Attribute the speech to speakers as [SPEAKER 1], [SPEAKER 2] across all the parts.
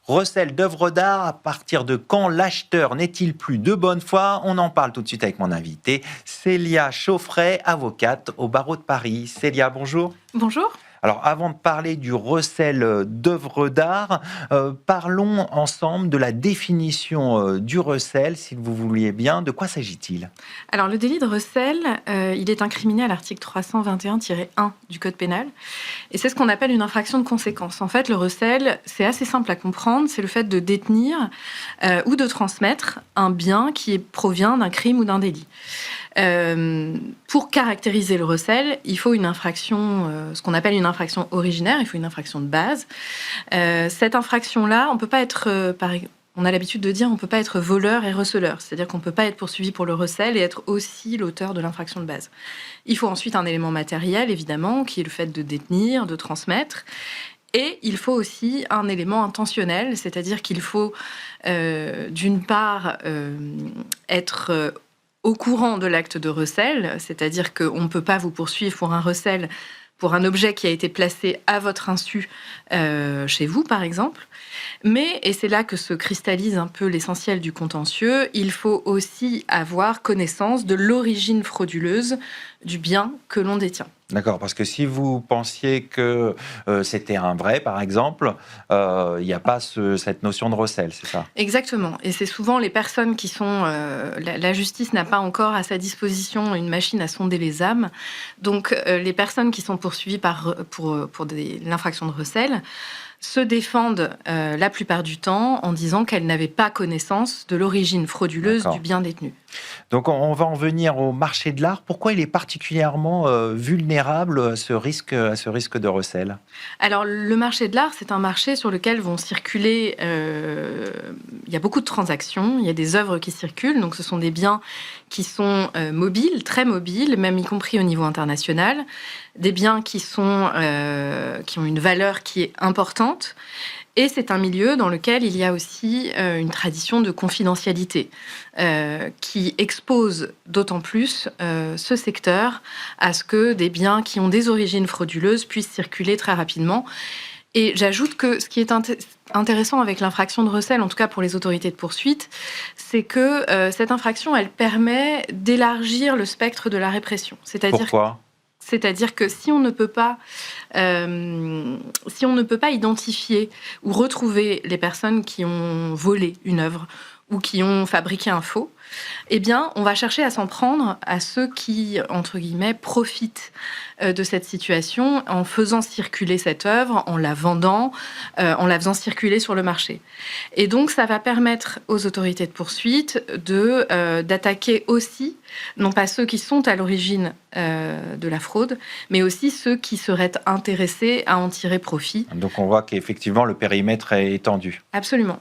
[SPEAKER 1] Recel d'œuvres d'art, à partir de quand l'acheteur n'est-il plus de bonne foi? On en parle tout de suite avec mon invité, Célia Chauffret, avocate au barreau de Paris. Célia, bonjour.
[SPEAKER 2] Bonjour.
[SPEAKER 1] Alors, avant de parler du recel d'œuvres d'art, parlons ensemble de la définition du recel, si vous vouliez bien. De quoi s'agit-il?
[SPEAKER 2] Alors, le délit de recel, il est incriminé à l'article 321-1 du Code pénal. Et c'est ce qu'on appelle une infraction de conséquence. En fait, le recel, c'est assez simple à comprendre. C'est le fait de détenir ou de transmettre un bien qui provient d'un crime ou d'un délit. Pour caractériser le recel, il faut une infraction, ce qu'on appelle une infraction originaire, il faut une infraction de base. Cette infraction-là, on peut pas être, on a l'habitude de dire, on peut pas être voleur et receleur, c'est-à-dire qu'on peut pas être poursuivi pour le recel et être aussi l'auteur de l'infraction de base. Il faut ensuite un élément matériel, évidemment, qui est le fait de détenir, de transmettre. Et il faut aussi un élément intentionnel, c'est-à-dire qu'il faut, d'une part, être au courant de l'acte de recel, c'est-à-dire qu'on ne peut pas vous poursuivre pour un recel pour un objet qui a été placé à votre insu chez vous, par exemple. Mais, et c'est là que se cristallise un peu l'essentiel du contentieux, il faut aussi avoir connaissance de l'origine frauduleuse du bien que l'on détient.
[SPEAKER 1] D'accord, parce que si vous pensiez que c'était un vrai, par exemple, il n'y a pas cette notion de recel, c'est ça?
[SPEAKER 2] Exactement. Et c'est souvent les personnes qui sont... la justice n'a pas encore à sa disposition une machine à sonder les âmes. Donc, les personnes qui sont poursuivies pour l'infraction de recel se défendent la plupart du temps en disant qu'elles n'avaient pas connaissance de l'origine frauduleuse du bien détenu.
[SPEAKER 1] Donc on va en venir au marché de l'art. Pourquoi il est particulièrement vulnérable à ce risque de recel?
[SPEAKER 2] Alors le marché de l'art, c'est un marché sur lequel vont circuler, il y a beaucoup de transactions, il y a des œuvres qui circulent, donc ce sont des biens qui sont mobiles, très mobiles, même y compris au niveau international, des biens qui ont une valeur qui est importante. Et c'est un milieu dans lequel il y a aussi une tradition de confidentialité qui expose d'autant plus ce secteur à ce que des biens qui ont des origines frauduleuses puissent circuler très rapidement. Et j'ajoute que ce qui est intéressant avec l'infraction de recel, en tout cas pour les autorités de poursuite, c'est que cette infraction, elle permet d'élargir le spectre de la répression.
[SPEAKER 1] Pourquoi ?
[SPEAKER 2] C'est-à-dire que si on ne peut pas identifier ou retrouver les personnes qui ont volé une œuvre ou qui ont fabriqué un faux, eh bien, on va chercher à s'en prendre à ceux qui, entre guillemets, profitent de cette situation en faisant circuler cette œuvre, en la vendant, en la faisant circuler sur le marché. Et donc, ça va permettre aux autorités de poursuite d'attaquer aussi, non pas ceux qui sont à l'origine de la fraude, mais aussi ceux qui seraient intéressés à en tirer profit.
[SPEAKER 1] Donc, on voit qu'effectivement, le périmètre est étendu.
[SPEAKER 2] Absolument.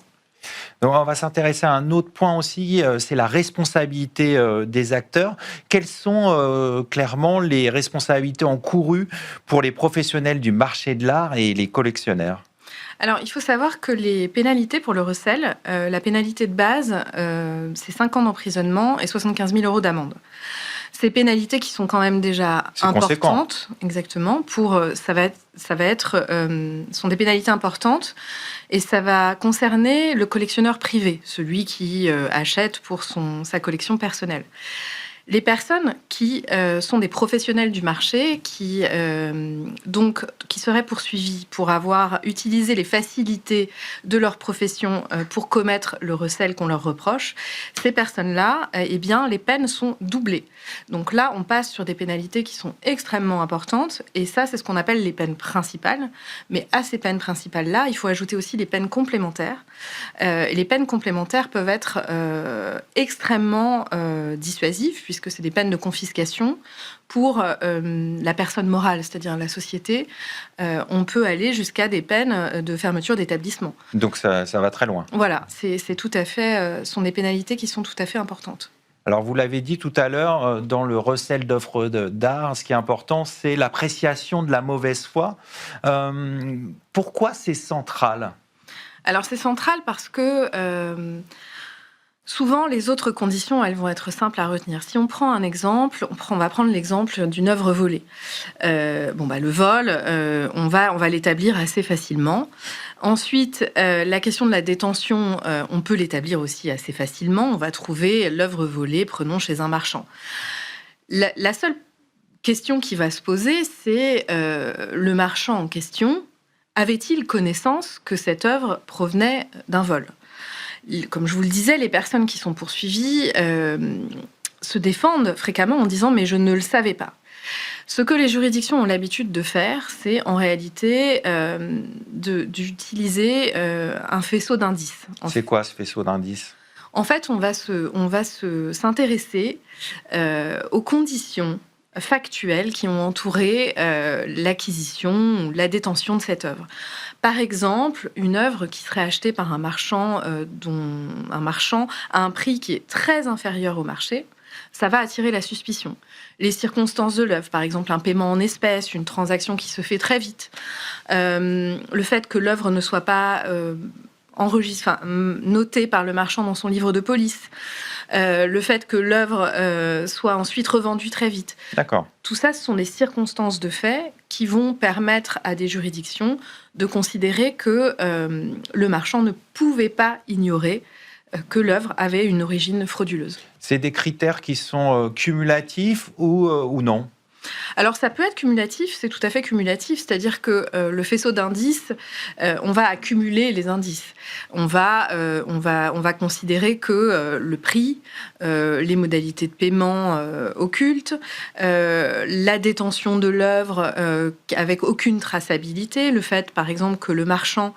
[SPEAKER 1] Donc, on va s'intéresser à un autre point aussi, c'est la responsabilité des acteurs. Quelles sont clairement les responsabilités encourues pour les professionnels du marché de l'art et les collectionneurs ?
[SPEAKER 2] Alors, il faut savoir que les pénalités pour le recel, la pénalité de base, c'est 5 ans d'emprisonnement et 75 000 € d'amende. Ces pénalités qui sont quand même déjà importantes, exactement, sont des pénalités importantes et ça va concerner le collectionneur privé, celui qui achète pour sa collection personnelle. Les personnes qui sont des professionnels du marché, qui seraient poursuivis pour avoir utilisé les facilités de leur profession pour commettre le recel qu'on leur reproche, ces personnes-là, eh bien, les peines sont doublées. Donc là, on passe sur des pénalités qui sont extrêmement importantes, et ça, c'est ce qu'on appelle les peines principales. Mais à ces peines principales-là, il faut ajouter aussi les peines complémentaires. Et les peines complémentaires peuvent être extrêmement dissuasives, puisque c'est des peines de confiscation pour la personne morale, c'est-à-dire la société. On peut aller jusqu'à des peines de fermeture d'établissement.
[SPEAKER 1] Donc ça va très loin.
[SPEAKER 2] Voilà, c'est tout à fait, sont des pénalités qui sont tout à fait importantes.
[SPEAKER 1] Alors, vous l'avez dit tout à l'heure, dans le recel d'œuvres d'art, ce qui est important, c'est l'appréciation de la mauvaise foi. Pourquoi c'est central ?
[SPEAKER 2] Alors, c'est central parce que Souvent, les autres conditions, elles vont être simples à retenir. Si on prend un exemple, on va prendre l'exemple d'une œuvre volée. Le vol, on va l'établir assez facilement. Ensuite, la question de la détention, on peut l'établir aussi assez facilement. On va trouver l'œuvre volée, prenons chez un marchand. La seule question qui va se poser, c'est le marchand en question, avait-il connaissance que cette œuvre provenait d'un vol ? Comme je vous le disais, les personnes qui sont poursuivies se défendent fréquemment en disant « mais je ne le savais pas ». Ce que les juridictions ont l'habitude de faire, c'est en réalité d'utiliser un faisceau d'indices.
[SPEAKER 1] C'est quoi ce faisceau d'indices ?
[SPEAKER 2] En fait, on va s'intéresser aux conditions factuelles qui ont entouré l'acquisition ou la détention de cette œuvre. Par exemple, une œuvre qui serait achetée par un marchand à un prix qui est très inférieur au marché, ça va attirer la suspicion. Les circonstances de l'œuvre, par exemple un paiement en espèces, une transaction qui se fait très vite, le fait que l'œuvre ne soit pas notée par le marchand dans son livre de police, le fait que l'œuvre soit ensuite revendue très vite.
[SPEAKER 1] D'accord.
[SPEAKER 2] Tout ça, ce sont des circonstances de fait qui vont permettre à des juridictions de considérer que le marchand ne pouvait pas ignorer que l'œuvre avait une origine frauduleuse.
[SPEAKER 1] C'est des critères qui sont cumulatifs ou non ?
[SPEAKER 2] Alors ça peut être cumulatif, c'est tout à fait cumulatif, c'est-à-dire que le faisceau d'indices, on va accumuler les indices. On va considérer que le prix, les modalités de paiement occultes, la détention de l'œuvre avec aucune traçabilité, le fait par exemple que le marchand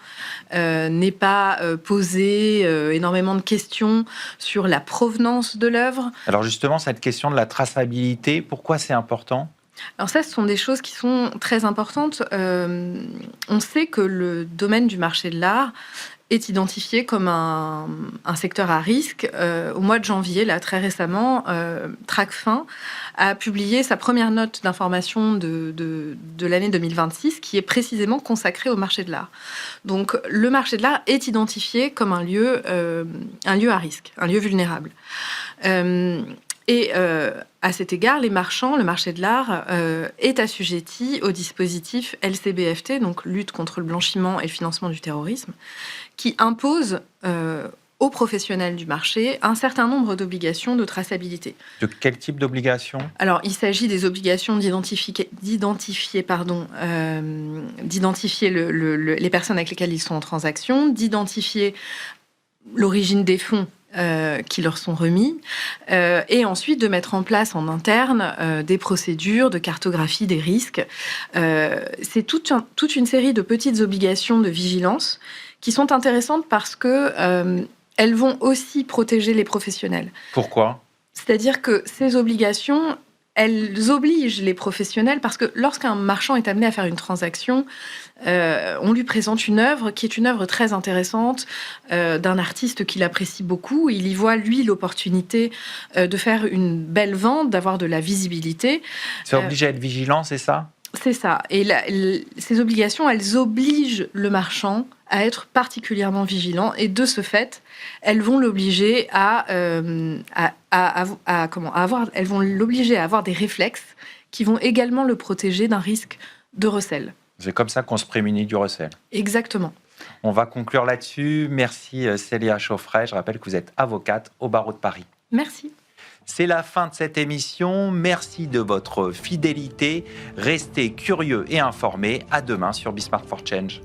[SPEAKER 2] n'ait pas posé énormément de questions sur la provenance de l'œuvre.
[SPEAKER 1] Alors justement, cette question de la traçabilité, pourquoi c'est important ?
[SPEAKER 2] Alors ça, ce sont des choses qui sont très importantes. On sait que le domaine du marché de l'art est identifié comme un secteur à risque. Au mois de janvier, là, très récemment, Tracfin a publié sa première note d'information de l'année 2026 qui est précisément consacrée au marché de l'art. Donc le marché de l'art est identifié comme un lieu à risque, un lieu vulnérable. À cet égard, le marché de l'art, est assujetti au dispositif LCBFT, donc lutte contre le blanchiment et le financement du terrorisme, qui impose aux professionnels du marché un certain nombre d'obligations de traçabilité.
[SPEAKER 1] De quel type d'obligations ?
[SPEAKER 2] Alors, il s'agit des obligations d'identifier les personnes avec lesquelles ils sont en transaction, d'identifier l'origine des fonds qui leur sont remis, et ensuite de mettre en place en interne des procédures de cartographie des risques. C'est toute une série de petites obligations de vigilance qui sont intéressantes parce que elles vont aussi protéger les professionnels.
[SPEAKER 1] Pourquoi ?
[SPEAKER 2] C'est-à-dire que ces obligations, elles obligent les professionnels, parce que lorsqu'un marchand est amené à faire une transaction, on lui présente une œuvre qui est une œuvre très intéressante d'un artiste qu'il apprécie beaucoup. Il y voit, lui, l'opportunité de faire une belle vente, d'avoir de la visibilité.
[SPEAKER 1] C'est obligé à être vigilant, c'est ça ?
[SPEAKER 2] C'est ça. Et ces obligations, elles obligent le marchand à être particulièrement vigilant. Et de ce fait, elles vont l'obliger elles vont l'obliger à avoir des réflexes qui vont également le protéger d'un risque de recel.
[SPEAKER 1] C'est comme ça qu'on se prémunit du recel.
[SPEAKER 2] Exactement.
[SPEAKER 1] On va conclure là-dessus. Merci Célia Chauffret. Je rappelle que vous êtes avocate au barreau de Paris.
[SPEAKER 2] Merci.
[SPEAKER 1] C'est la fin de cette émission. Merci de votre fidélité. Restez curieux et informés. À demain sur Be Smart for Change.